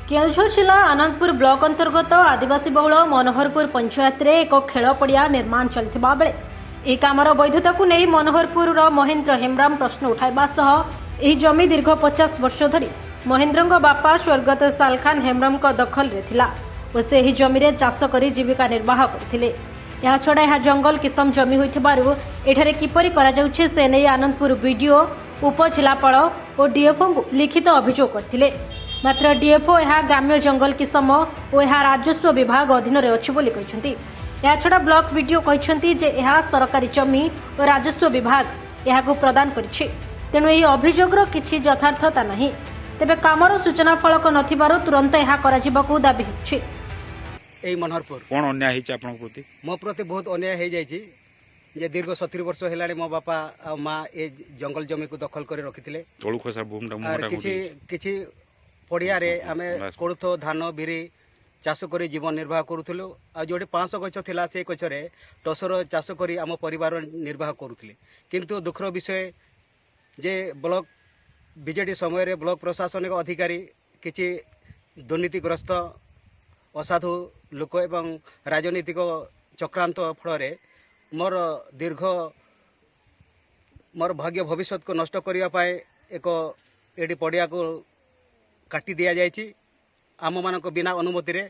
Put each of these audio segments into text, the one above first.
केन्दुझर जिला आनंदपुर ब्लॉक अंतर्गत आदिवासी बहुल मनोहरपुर पंचायत रे एक खेल पड़िया निर्माण चलता बेले यह कामर वैधता को नहीं मनोहरपुर महेन्द्र हेम्राम प्रश्न उठाइबा सह यह जमी दीर्घ 50 वर्ष धरी महेन्द्र बापा स्वर्गत सालखान हेम्राम दखल रे थिला और से ही जमी रे चाष करी जीविका निर्वाह करथिले। या छड़ा यह जंगल किसम जमी होइथिबारु एठारे किपरि करा जाउछि से नै आनंदपुर वीडियो उपजिलापाल और डीएफओ को लिखित अभियोग करथिले। मात्र डीएफओ यह ग्राम्य जंगल किसम और यह राजस्व विभाग अधीन अच्छी बोली कहते। या छड़ा ब्लॉक वीडियो कहते जे यह सरकारी जमी और राजस्व विभाग यह प्रदान करिछि तेणु यह अभियोगर किछि यथार्थता नहीं। तेबे कामर सूचना फलक नथिबारु तुरंत यह कराजिबाकू दाबी होछि। এই मनोहरपुर कौन अन्याय होइछि आपनक प्रति? मो प्रति बहुत अन्याय हो जाइछि जे दीर्घ 70 वर्ष हेलाणी मो बापा आ माँ ए जंगल जमी को दखल कर रखिथिले। तळु खसा भूमिटा मोटा किछि किछि पड़िया रे आमे कोळथ धान बिरी चाष करी जीवन निर्वाह करूथुलु आ जोडी 500 गछ थिला से गछरे टसर चाष करी आम परिवार निर्वाह करूथिले। किंतु दुखर विषय जे ब्लॉक बीजेडी समय रे ब्लॉक प्रशासनिक अधिकारी किछि दुर्नीतिग्रस्त असाधु लोक एवं राजनीतिक चक्रांत फल मोर दीर्घ मोर भाग्य भविष्य को नष्ट करने एक एडी पड़िया को काटी दि जाइए। आम मान बिना अनुमति रे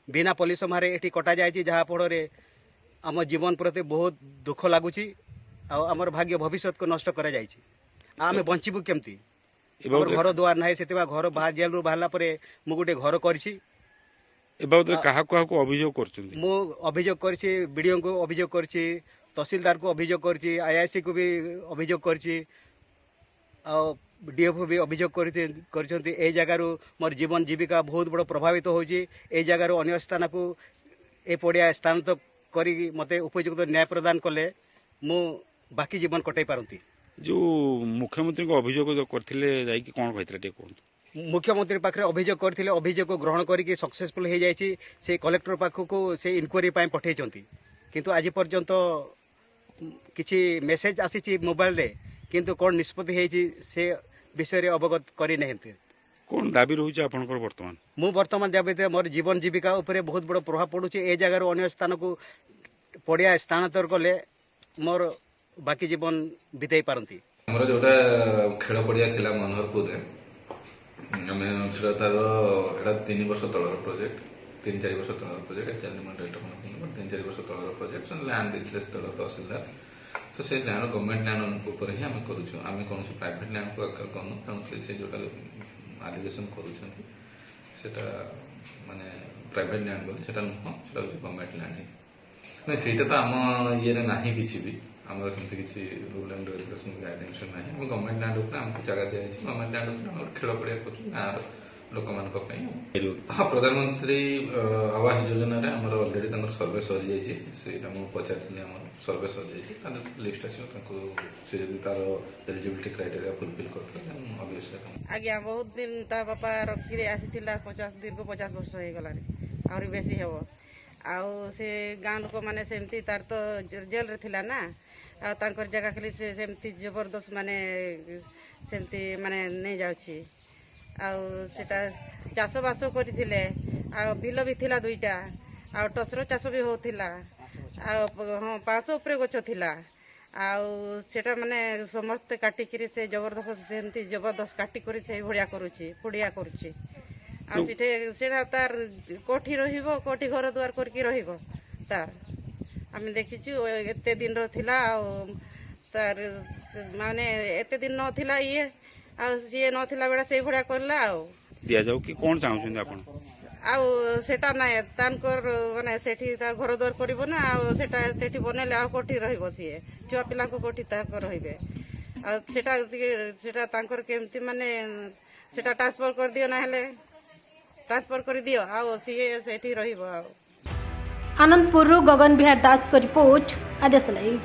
बिना पुलिस मारे एटी कटा जाइए जहाँ फल आम जीवन प्रति बहुत दुख लगुच आमर भाग्य भविष्य को नष्ट कर आम बंचबू केमती घर दुआर ना से घर बाहर जेल रू बाहर मु गोटे घर कर अभियोग करछि बीडीओ को अभियोग करछि तहसीलदार को अभियोग करछि आईआईसी को भी अभियोग करछि डीएफओ भी अभियोग करछन्ति। ए जगारु मोर जीवन जीविका बहुत बड़ प्रभावित होछि। ए जगारु अन्य स्थान को ए पड़िया स्थानांतरित करी मते उपयुक्त न्याय प्रदान कले मु बाकी जीवन कटाई पारंती। जो मुख्यमंत्री को अभियोग करथिले जाई कि कोन कहथिले टे कोन? मुख्यमंत्री पाखे अभियोग करथिले अभियोग को ग्रहण करिक सक्सेसफुल हो जाइए। से कलेक्टर पाखक से इनक्वारी पठे किंतु आज पर्यंत किसी मेसेज आसी मोबाइल रे किंतु कौन निष्पत्ति होइछि से विषय रे अवगत करी नहीं। कौन दाबी रही आपनकर वर्तमान? मु वर्तमान दाबी मोर जीवन जीविका उपरे बहुत बड़ प्रभाव पड़ुछि। ए जगार अन्य स्थान को पड़िया स्थानांतर कले मोर बाकी जीवन बिताई पारंती। हमर जोटा खेल पड़िया थिला मनोहरपुर रे आमे सेटा तार एटा 3 वर्ष तळर प्रोजेक्ट 3-4 वर्ष तळर प्रोजेक्ट एक्चुअली मन डेट मन 3-4 वर्ष तळर प्रोजेक्ट सन लैंड दिथले तळ तहसीलदार तो से लैंड गवर्नमेंट लैंड ऊपर ही हम करूछु। आमे कोन से प्राइवेट लैंड को अकर कोन कोन से जोटा एलिगेशन करूछु सेटा माने प्राइवेट लैंड बोले सेटा न सेटा गवर्नमेंट लैंड है नै सेटा तो हम ये नाही किछि भी आमर सेमती किसी रूल एंड रेगुलेशन गाइडेंस ना गवर्नमेंट लैंड उपर आमको जगह दिया गवर्नमेंट लैंड उपर खेल पड़िया कर गाँव लोक मान हाँ प्रधानमंत्री आवास योजना रे हमर ऑलरेडी तंगर सर्वे सरी जाइए सेटा मु पचारथिले हमर सर्वे सरी जाइए लिस्ट आसी से यदि तार एलिजिबिलिटी क्राइटेरिया फुलफिल करथले ऑब्वियसली आज्ञा बहुत दिन ता बापा रखी आसीथिला 50 दीर्घ 50 वर्ष हो गलानी और बेसी हेबो आउ से गाँव लोक माने सेमती तार तो जेल रे थिला ना आ तांकर जगह खाली से सेमती जबरदस्त माने सेमती माने नहीं जाउछि आउ सेटा चाष बास करथिले आ बिल भी थिला दुईटा आ टसर चाष भी होथिला आ हां 500 ऊपर गछ थिला आउ सेटा माने समस्त काटी करी से जबरदस्त सेमती जबरदस्त काटी करी से भड़िया करूछि पुड़िया करूछि आ सेटा तार कोठी रहिबो कोठी घर द्वार करके रहिबो तार आम देखीचु एते दिन रो थिला तार माने एते दिन न थिला ये आ सी न थिला बेड़ा से भड़ा करला आ दिया जाऊ कि कोन चाहउछन आपण आ सेटा ना तानकर माने सेठी ता घर द्वार करबो ना आ सेटा सेठी बनेले आ कोठी रहिबो सी छुआ पिला को कोठी ता रहिबे आ सेटा तांकर केमती माने सेटा ट्रांसफर कर दियो ना हेले ट्रांसफर कर दियो आ सी सेठी रहिबो। आनंदपुर गगन बिहार दास को रिपोर्ट आदेश लाइव।